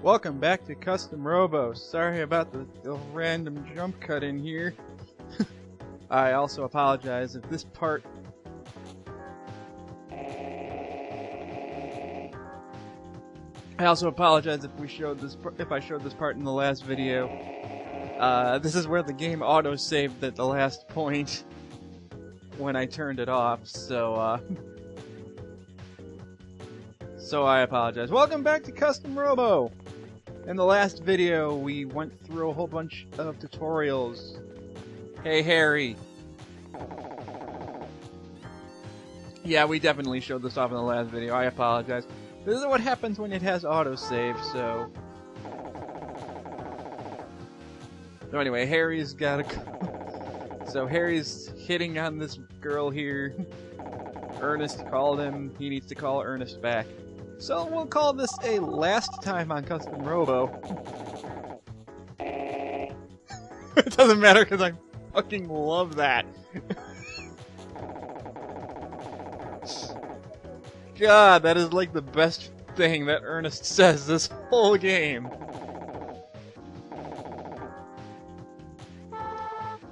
Welcome back to Custom Robo. Sorry about the random jump cut in here. I also apologize if this part... I also apologize if I showed this part in the last video. This is where the game auto-saved at the last point when I turned it off, so I apologize. Welcome back to Custom Robo! In the last video, we went through a whole bunch of tutorials. Hey, Harry! Yeah, we definitely showed this off in the last video. I apologize. This is what happens when it has autosave, so... So anyway, Harry's gotta go. So Harry's hitting on this girl here. Ernest called him. He needs to call Ernest back. So we'll call this a last time on Custom Robo. It doesn't matter because I fucking love that. God, that is like the best thing that Ernest says this whole game.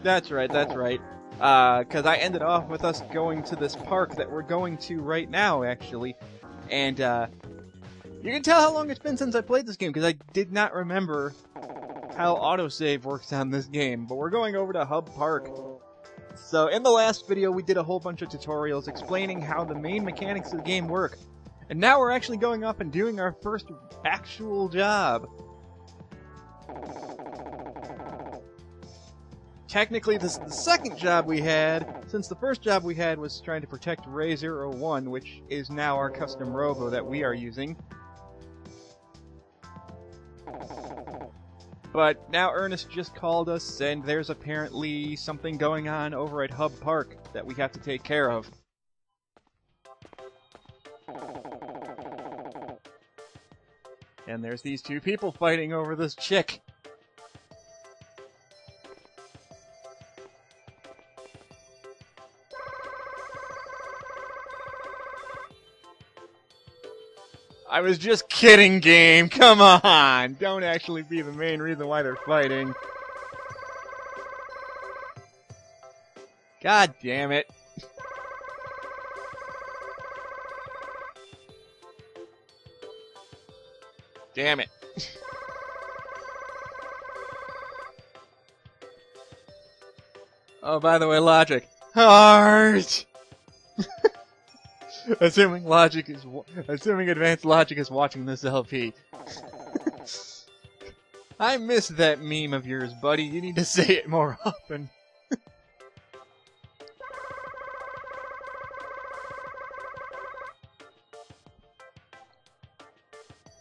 That's right, that's right. Because I ended off with us going to this park that we're going to right now, actually. And, you can tell how long it's been since I played this game, because I did not remember how autosave works on this game. But we're going over to Hub Park. So, in the last video, we did a whole bunch of tutorials explaining how the main mechanics of the game work. And now we're actually going up and doing our first actual job. Technically, this is the second job we had, since the first job we had was trying to protect Ray01, which is now our custom robo that we are using. But now Ernest just called us, and there's apparently something going on over at Hub Park that we have to take care of. And there's these two people fighting over this chick. I was just kidding, game. Come on. Don't actually be the main reason why they're fighting. God damn it. Damn it. Oh, by the way, logic. Heart! Assuming advanced logic is watching this LP. I miss that meme of yours, buddy. You need to say it more often.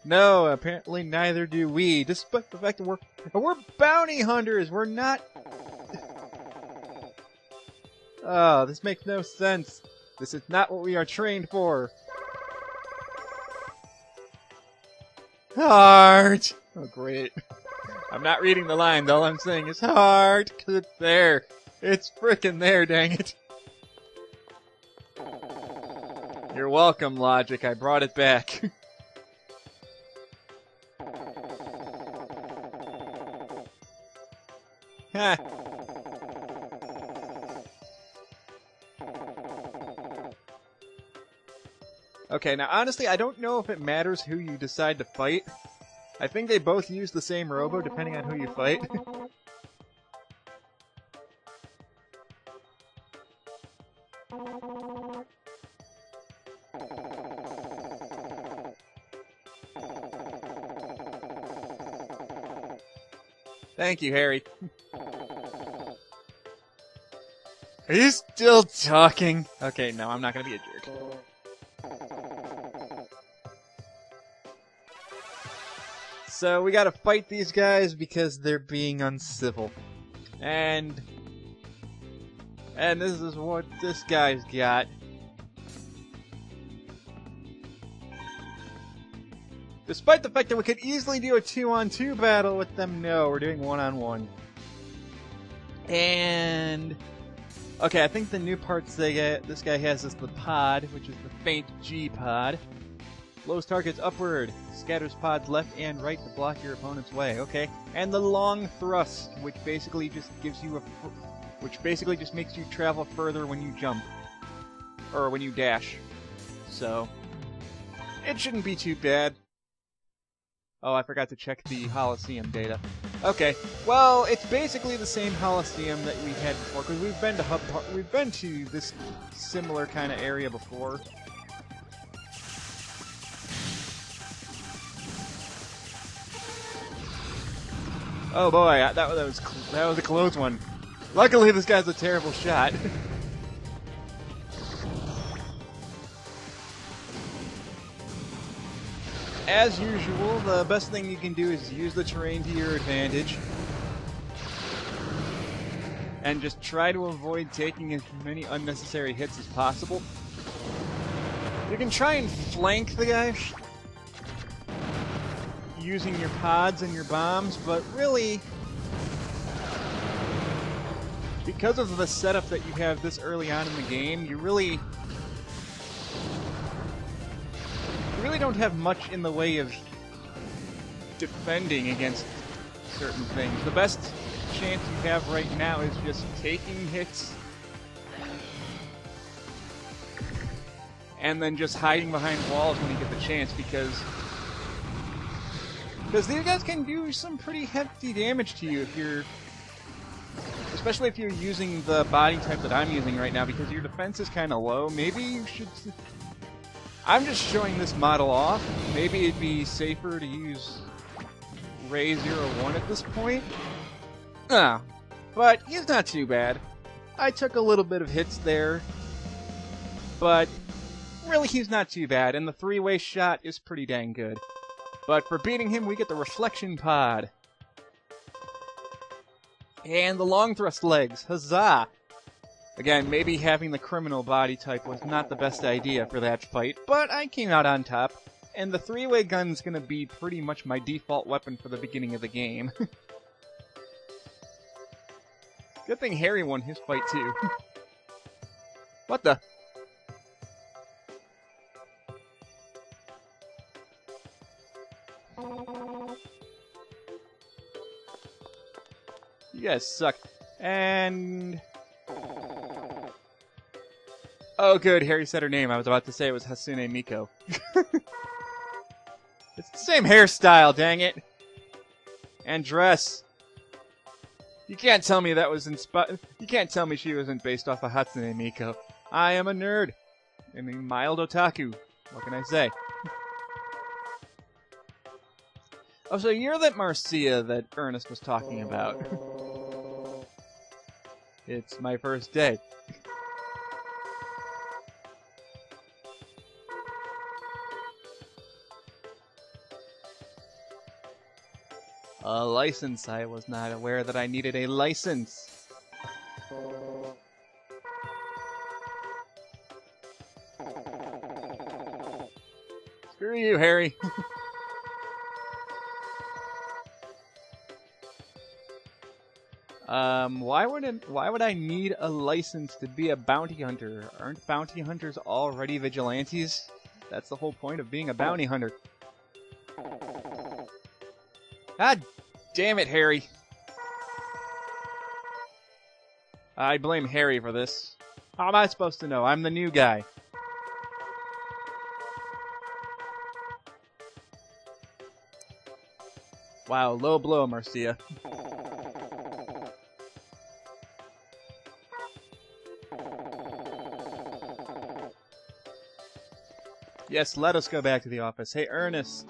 No, apparently neither do we. Despite the fact that we're bounty hunters. We're not. Oh, this makes no sense. This is not what we are trained for. Heart! Oh, great. I'm not reading the lines. All I'm saying is heart, because it's there. It's frickin' there, dang it. You're welcome, Logic. I brought it back. Ha! Okay, now honestly, I don't know if it matters who you decide to fight. I think they both use the same robo, depending on who you fight. Thank you, Harry. Are you still talking? Okay, no, I'm not gonna be a jerk. So we gotta fight these guys because they're being uncivil. And this is what this guy's got. Despite the fact that we could easily do a 2-on-2 battle with them, no, we're doing 1-on-1. And okay, I think the new parts this guy has is the pod, which is the faint G pod. Blows targets upward. Scatters pods left and right to block your opponent's way. Okay. And the long thrust, which basically just gives you which basically just makes you travel further when you jump. Or when you dash. So, it shouldn't be too bad. Oh, I forgot to check the Holosseum data. Okay, well, it's basically the same Holosseum that we had before, because we've been to this similar kind of area before. Oh boy, that was a close one. Luckily, this guy's a terrible shot. As usual, the best thing you can do is use the terrain to your advantage. And just try to avoid taking as many unnecessary hits as possible. You can try and flank the guy using your pods and your bombs, but really, because of the setup that you have this early on in the game, you really don't have much in the way of defending against certain things. The best chance you have right now is just taking hits and then just hiding behind walls when you get the chance, because these guys can do some pretty hefty damage to you especially if you're using the body type that I'm using right now, because your defense is kind of low. Maybe you should... I'm just showing this model off. Maybe it'd be safer to use Ray 01 at this point. But he's not too bad. I took a little bit of hits there, but really he's not too bad, and the three-way shot is pretty dang good. But for beating him, we get the reflection pod. And the long thrust legs. Huzzah! Again, maybe having the criminal body type was not the best idea for that fight, but I came out on top, and the three-way gun's gonna be pretty much my default weapon for the beginning of the game. Good thing Harry won his fight too. What the? You guys suck. And... oh, good. Harry said her name. I was about to say it was Hasune Miko. It's the same hairstyle, dang it. And dress. You can't tell me that was you can't tell me she wasn't based off of Hatsune Miko. I am a nerd. I mean, mild otaku. What can I say? Oh, so you're that Marcia that Ernest was talking about. It's my first day. A license. I was not aware that I needed a license. Screw you, Harry. Why would I need a license to be a bounty hunter? Aren't bounty hunters already vigilantes? That's the whole point of being a bounty hunter. God damn it, Harry. I blame Harry for this. How am I supposed to know? I'm the new guy. Wow, low blow, Marcia. Yes, let us go back to the office. Hey, Ernest.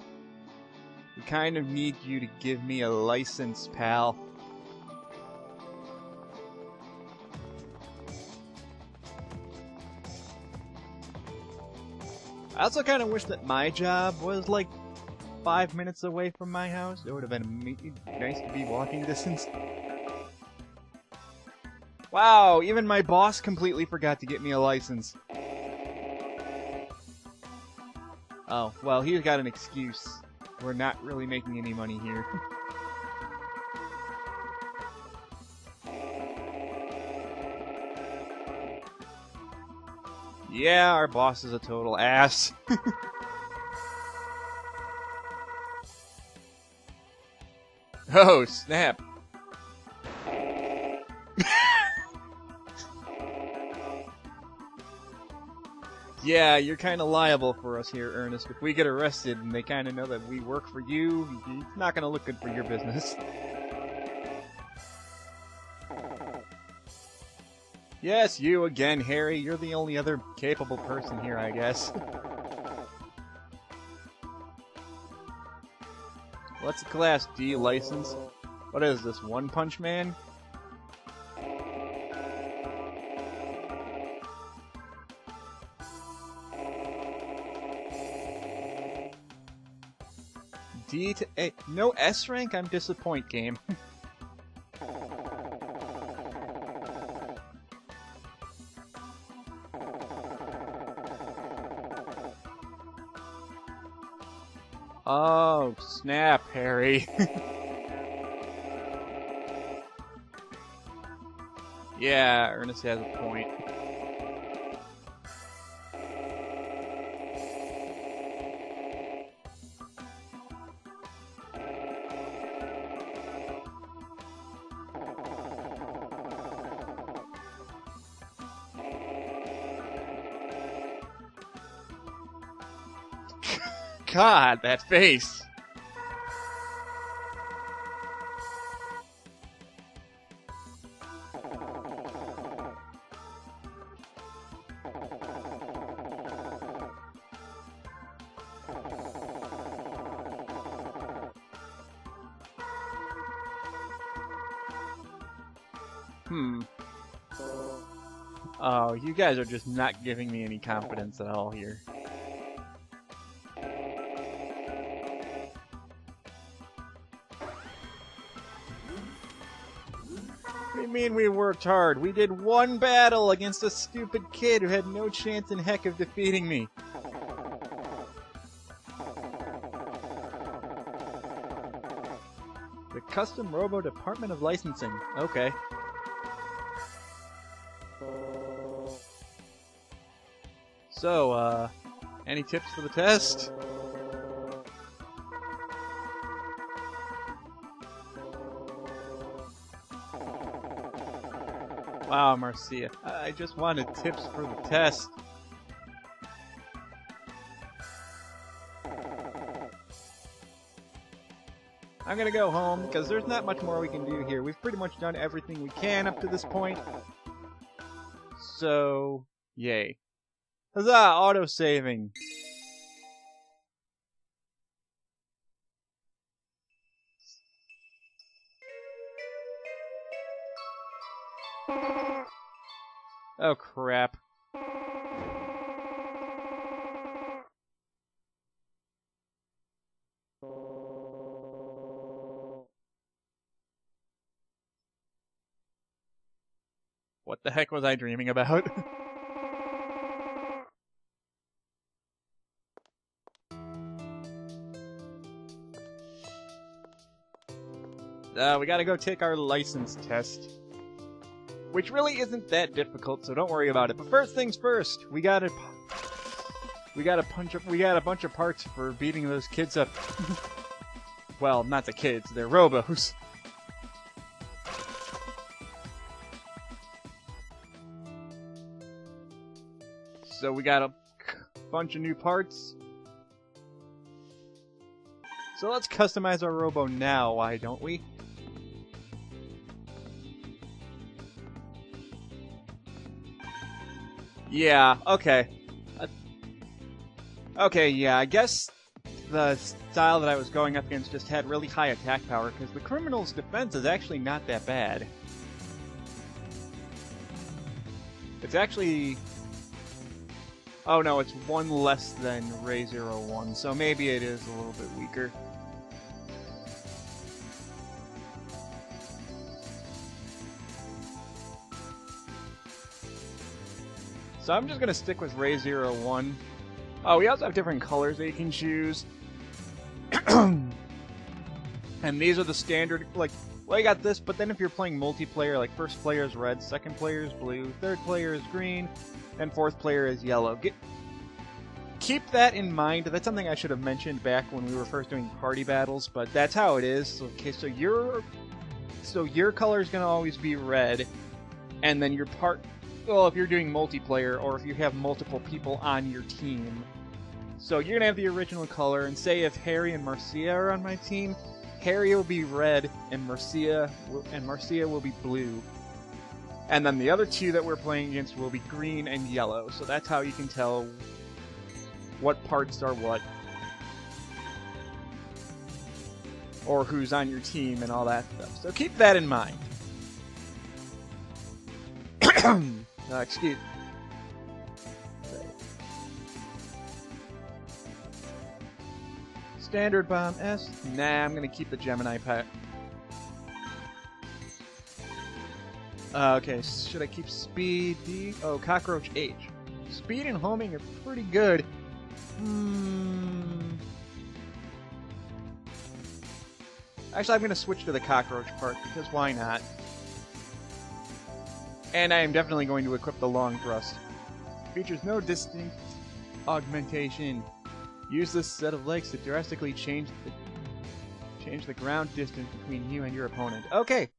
We kind of need you to give me a license, pal. I also kind of wish that my job was like 5 minutes away from my house. It would have been nice to be walking distance. Wow, even my boss completely forgot to get me a license. Oh, well, he's got an excuse. We're not really making any money here. Yeah, our boss is a total ass. Oh, snap. Yeah, you're kind of liable for us here, Ernest. If we get arrested and they kind of know that we work for you, it's not going to look good for your business. Yes, you again, Harry. You're the only other capable person here, I guess. What's a Class D license? What is this, One Punch Man? D to A. No S rank? I'm disappointed, game. Oh, snap, Harry. Yeah, Ernest has a point. God, that face. Oh, you guys are just not giving me any confidence at all here. What do you mean we worked hard? We did one battle against a stupid kid who had no chance in heck of defeating me. The Custom Robo Department of Licensing. Okay. So, any tips for the test? Wow, Marcia. I just wanted tips for the test. I'm gonna go home, because there's not much more we can do here. We've pretty much done everything we can up to this point. So, yay. Huzzah! Auto-saving. Oh, crap. What the heck was I dreaming about? We gotta go take our license test. Which really isn't that difficult, so don't worry about it. But first things first, we got a bunch of parts for beating those kids up. Well, not the kids, they're Robos. So we got a bunch of new parts. So let's customize our Robo now, why don't we? Yeah, okay. Okay, yeah, I guess the style that I was going up against just had really high attack power, because the criminal's defense is actually not that bad. It's actually... Oh no, it's one less than Ray 01, so maybe it is a little bit weaker. So I'm just gonna stick with Ray 01. Oh, we also have different colors that you can choose. And these are the standard, like, well, you got this, but then if you're playing multiplayer, like, first player is red, second player is blue, third player is green, and fourth player is yellow. keep that in mind. That's something I should have mentioned back when we were first doing party battles, but that's how it is. Okay, so your color is going to always be red, and then your well, if you're doing multiplayer or if you have multiple people on your team. So you're going to have the original color, and say if Harry and Marcia are on my team, Harry will be red and Marcia will be blue. And then the other two that we're playing against will be green and yellow. So that's how you can tell what parts are what. Or who's on your team and all that stuff. So keep that in mind. Excuse me. Standard bomb S? Nah, I'm gonna keep the Gemini pack. Okay, should I keep speed D? Oh, cockroach H. Speed and homing are pretty good. Actually, I'm gonna switch to the cockroach part, because why not? And I am definitely going to equip the long thrust. Features no distinct augmentation. Use this set of legs to drastically change the ground distance between you and your opponent. Okay.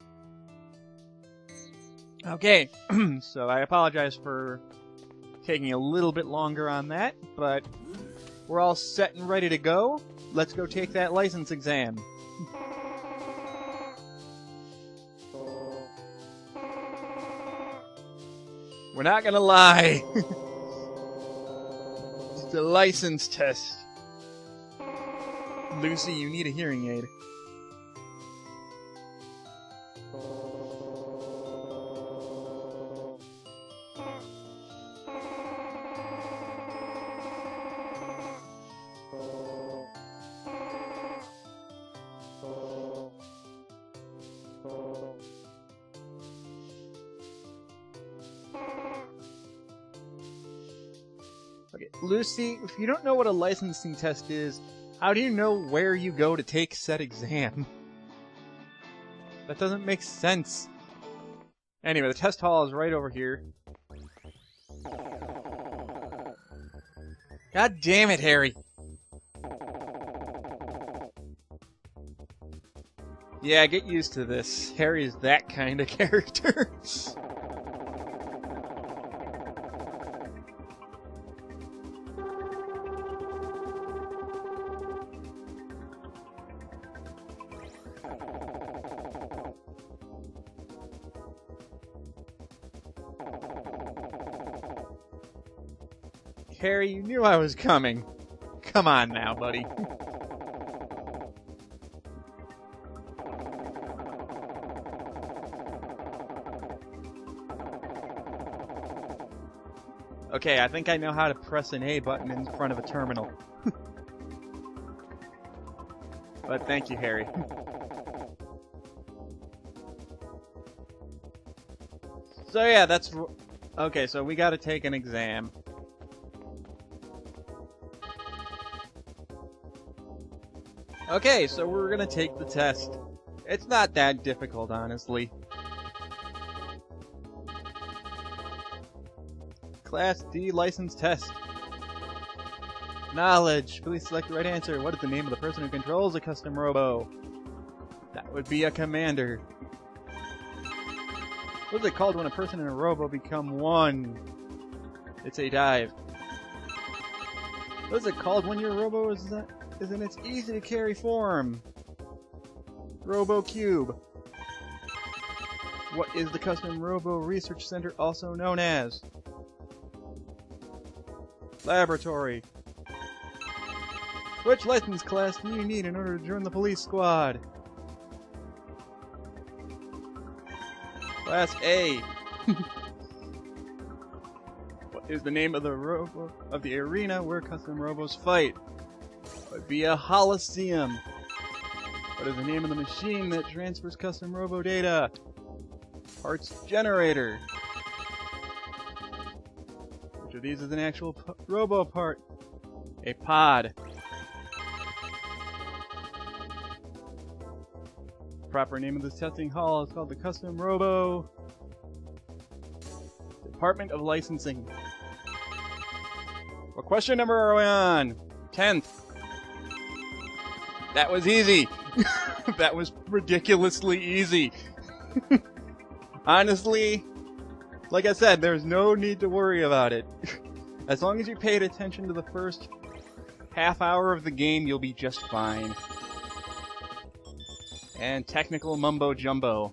Okay. So I apologize for taking a little bit longer on that, but we're all set and ready to go. Let's go take that license exam. We're not gonna lie. It's a license test. Lucy, you need a hearing aid. Okay, Lucy, if you don't know what a licensing test is, how do you know where you go to take said exam? That doesn't make sense. Anyway, the test hall is right over here. God damn it, Harry! Yeah, get used to this. Harry is that kind of character. Harry, you knew I was coming. Come on now, buddy. Okay, I think I know how to press an A button in front of a terminal. But thank you, Harry. So yeah, that's... Okay, so we gotta take an exam. Okay, so we're gonna take the test. It's not that difficult, honestly. Class D license test. Knowledge. Please select the right answer. What is the name of the person who controls a custom robo? That would be a commander. What is it called when a person and a robo become one? It's a dive. What is it called when your robo is in its easy to carry form? Robo Cube. What is the Custom Robo Research Center also known as? Laboratory. Which license class do you need in order to join the police squad? Class A. What is the name of the arena where custom robos fight? Would be a Holosseum. What is the name of the machine that transfers custom robo data? Parts generator. Which of these is an actual robo part? A pod. The proper name of this testing hall is called the Custom Robo Department of Licensing. What question number are we on? 10th. That was easy. That was ridiculously easy. Honestly, like I said, there's no need to worry about it. As long as you paid attention to the first half hour of the game, you'll be just fine. And technical mumbo jumbo.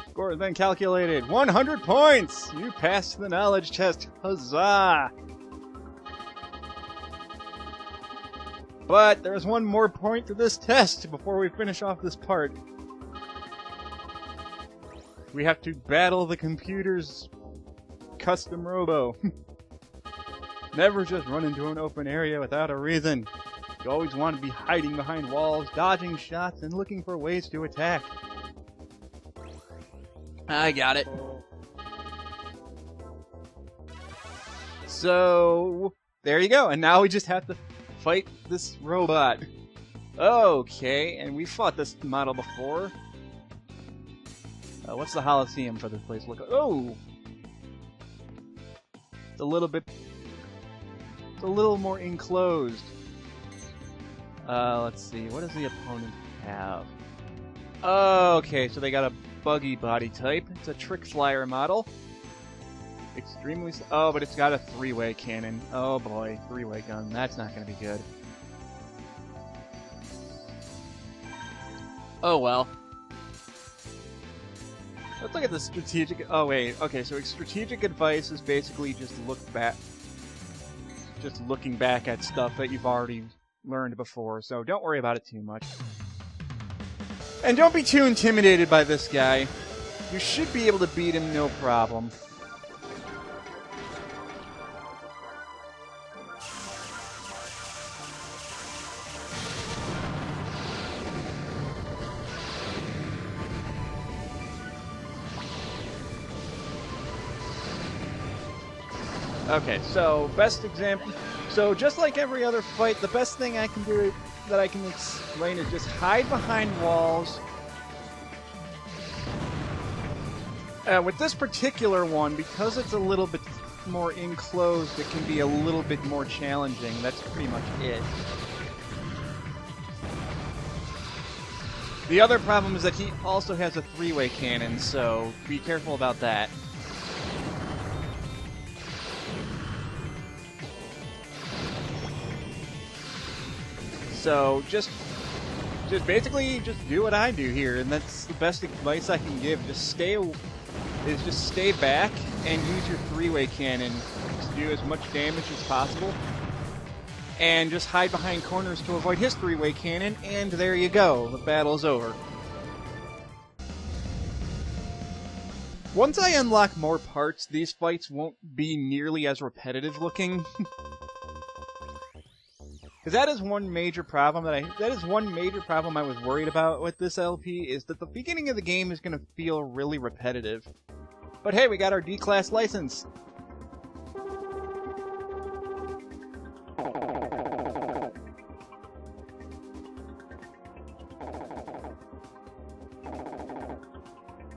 Score has been calculated. 100 points! You passed the knowledge test. Huzzah! But there's one more point to this test before we finish off this part. We have to battle the computer's custom Robo. Never just run into an open area without a reason. You always want to be hiding behind walls, dodging shots, and looking for ways to attack. I got it. So, there you go. And now we just have to fight this robot. Okay, and we fought this model before. What's the Holosseum for this place look like? Oh! It's a little more enclosed. Let's see. What does the opponent have? Okay, so they got a buggy body type. It's a trick flyer model. Extremely... Oh, but it's got a three-way cannon. Oh boy, three-way gun. That's not going to be good. Oh well. Let's look at the strategic... Oh wait, okay, so strategic advice is basically just looking back at stuff that you've already learned before, so don't worry about it too much. And don't be too intimidated by this guy. You should be able to beat him no problem. Okay, so best example. So just like every other fight, the best thing I can do that I can explain is just hide behind walls. With this particular one, because it's a little bit more enclosed, it can be a little bit more challenging. That's pretty much it. The other problem is that he also has a three-way cannon, so be careful about that. So just basically do what I do here, and that's the best advice I can give. Just stay back and use your three-way cannon to do as much damage as possible, and just hide behind corners to avoid his three-way cannon. And there you go, the battle's over. Once I unlock more parts, these fights won't be nearly as repetitive looking. Because that is one major problem I was worried about with this LP, is that the beginning of the game is going to feel really repetitive. But hey, we got our D-Class license!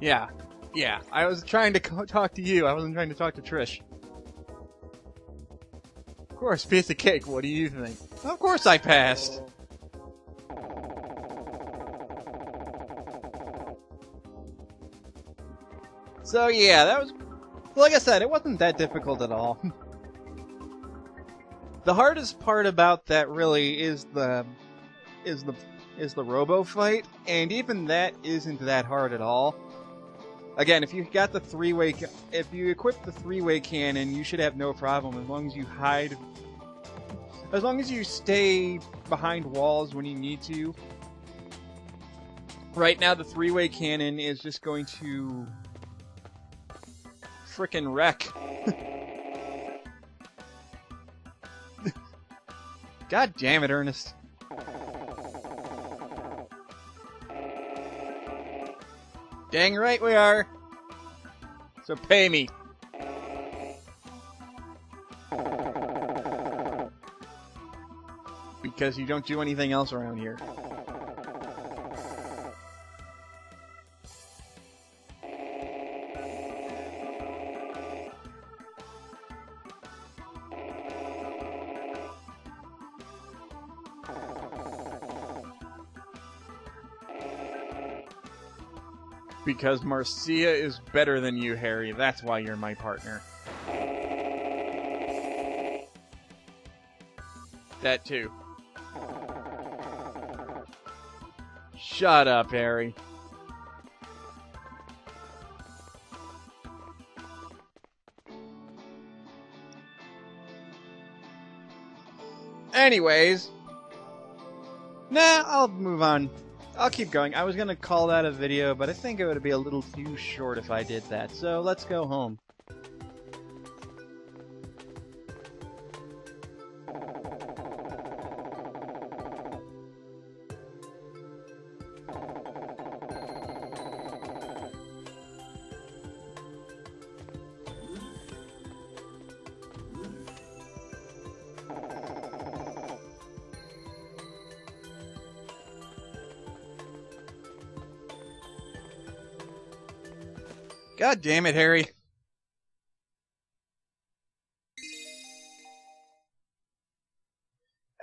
Yeah, I was trying to talk to you, I wasn't trying to talk to Trish. Of course, piece of cake, what do you think? Of course I passed! So yeah, that was... Like I said, it wasn't that difficult at all. The hardest part about that really is the Robo fight, and even that isn't that hard at all. Again, if you got the if you equip the three-way cannon, you should have no problem as long as you hide. As long as you stay behind walls when you need to. Right now, the three-way cannon is just going to frickin' wreck. God damn it, Ernest. Dang right we are. So pay me. Because you don't do anything else around here. Because Marcia is better than you, Harry. That's why you're my partner. That too. Shut up, Harry. Anyways. Nah, I'll move on. I'll keep going. I was gonna call that a video, but I think it would be a little too short if I did that. So let's go home. God damn it, Harry.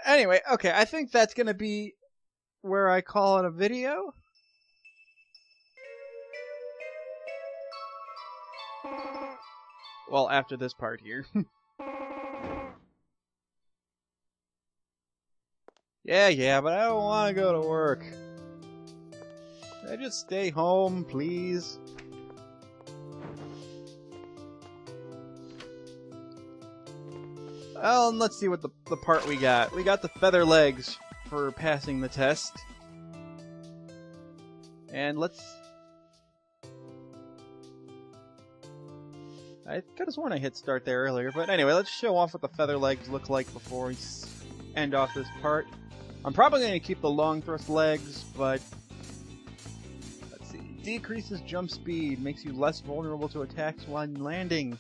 Anyway, okay, I think that's gonna be where I call it a video. Well, after this part here. Yeah, but I don't want to go to work. Can I just stay home, please? Well, and let's see what the part we got. We got the feather legs for passing the test. And let's... I could have sworn I hit start there earlier, but anyway, let's show off what the feather legs look like before we end off this part. I'm probably going to keep the long thrust legs, but... Let's see. Decreases jump speed, makes you less vulnerable to attacks when landing.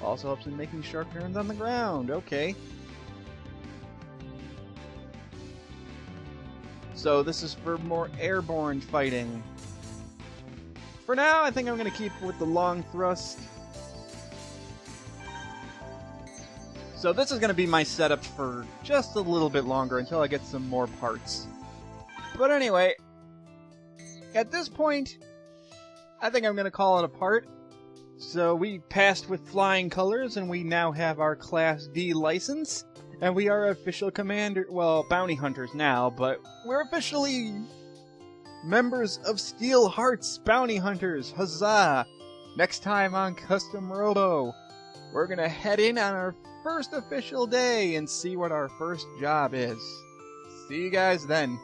Also helps in making sharp turns on the ground. Okay. So this is for more airborne fighting. For now, I think I'm going to keep with the long thrust. So this is going to be my setup for just a little bit longer until I get some more parts. But anyway, at this point, I think I'm going to call it a part. So we passed with flying colors, and we now have our Class D license, and we are official bounty hunters now, but we're officially members of Steel Heart's Bounty Hunters. Huzzah! Next time on Custom Robo, we're gonna head in on our first official day and see what our first job is. See you guys then.